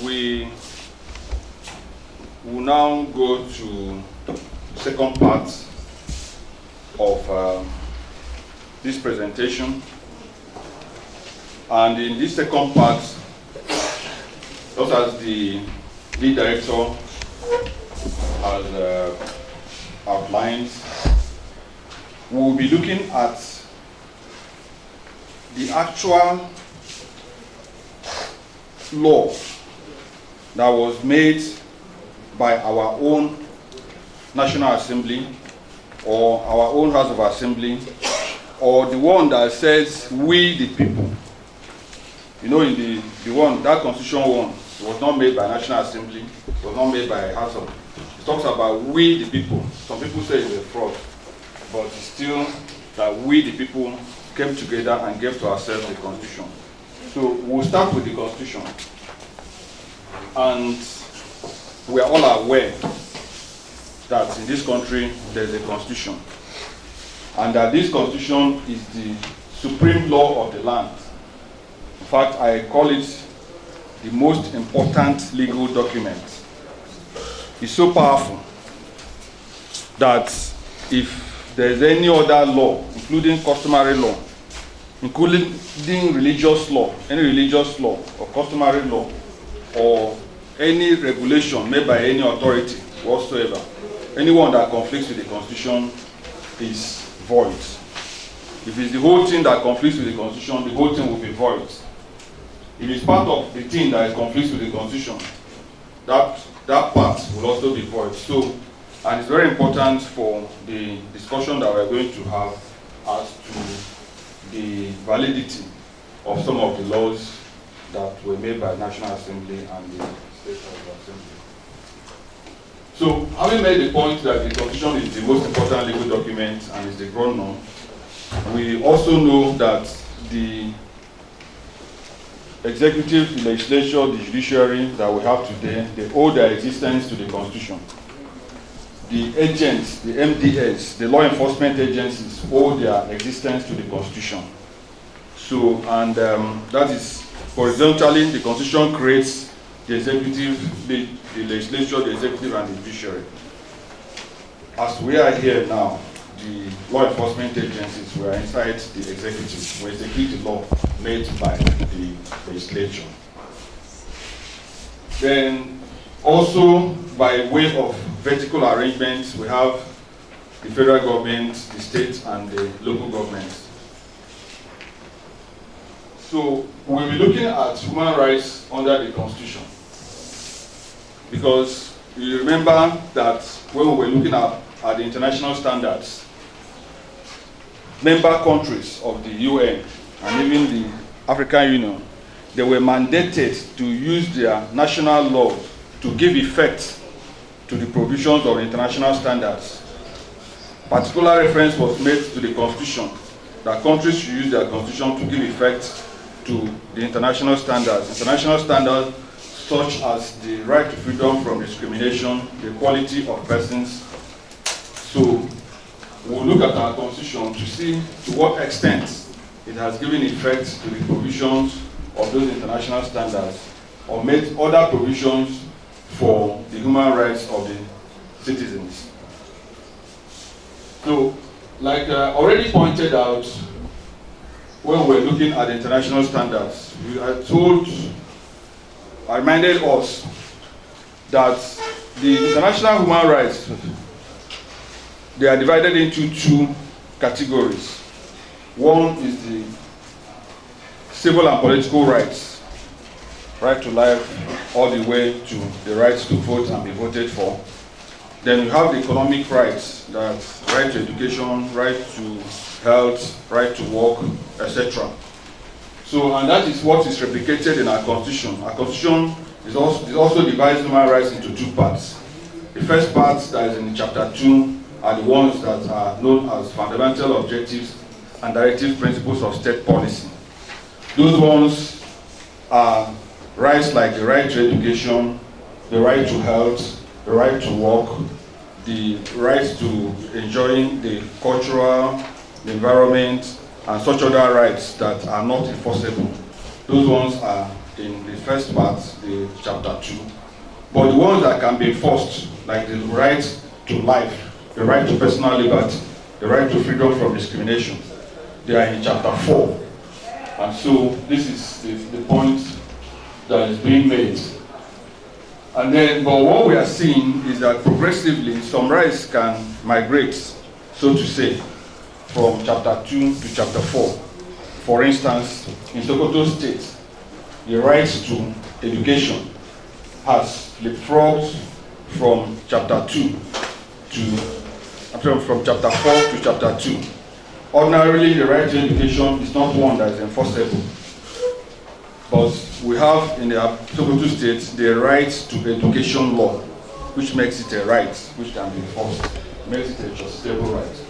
we will now go to the second part of this presentation. And in this second part, just as the lead director has outlined, we will be looking at the actual law that was made by our own National Assembly or our own House of Assembly, or the one that says we the people. You know, in the one, that constitution one, was not made by National Assembly, was not made by House of. It talks about we the people. Some people say it's a fraud, but it's still that we the people came together and gave to ourselves the constitution. So we'll start with the constitution. And we are all aware that in this country there is a constitution, and that this constitution is the supreme law of the land. In fact, I call it the most important legal document. It's so powerful that if there is any other law, including customary law, including religious law, any religious law or customary law, or any regulation made by any authority whatsoever, anyone that conflicts with the Constitution is void. If it's the whole thing that conflicts with the Constitution, the whole thing will be void. If it's part of the thing that conflicts with the Constitution, that part will also be void. So, and it's very important for the discussion that we're going to have as to the validity of some of the laws that were made by the National Assembly and the State House of Assembly. So, having made the point that the Constitution is the most important legal document and is the ground norm, we also know that the executive, the legislature, the judiciary that we have today, they owe their existence to the Constitution. The agents, the MDS, the law enforcement agencies owe their existence to the Constitution. So, and that is horizontally, the Constitution creates the executive, the legislature, the executive, and the judiciary. As we are here now, the law enforcement agencies were inside the executive, we execute the law made by the legislature. Then, also by way of vertical arrangements, we have the federal government, the state, and the local governments. So we'll be looking at human rights under the Constitution, because you remember that when we were looking at the international standards, member countries of the UN and even the African Union, they were mandated to use their national laws to give effect to the provisions of international standards. Particular reference was made to the Constitution, that countries should use their Constitution to give effect to the international standards. International standards such as the right to freedom from discrimination, the equality of persons. So we'll look at our Constitution to see to what extent it has given effect to the provisions of those international standards or made other provisions for the human rights of the citizens. So, like already pointed out, when we're looking at international standards, I reminded us that the international human rights, they are divided into two categories. One is the civil and political rights, right to life, all the way to the right to vote and be voted for. Then you have the economic rights, that's right to education, right to health, right to work, etc. So, and that is what is replicated in our Constitution. Our Constitution is also divides human rights into two parts. The first part, that is in Chapter 2, are the ones that are known as fundamental objectives and directive principles of state policy. Those ones are rights like the right to education, the right to health, the right to work, the right to enjoying the cultural, the environment, and such other rights that are not enforceable. Those ones are in the first part, the chapter 2. But the ones that can be enforced, like the right to life, the right to personal liberty, the right to freedom from discrimination, they are in chapter 4. And so this is the point that is being made. And then, but what we are seeing is that progressively some rights can migrate, so to say, from chapter 2 to chapter 4. For instance, in Sokoto State, the right to education has leapfrogged from chapter 2 from chapter 4 to chapter 2. Ordinarily, the right to education is not one that is enforceable. But we have in the Sokoto State the right to education law, which makes it a right which can be enforced, makes it a justiciable right.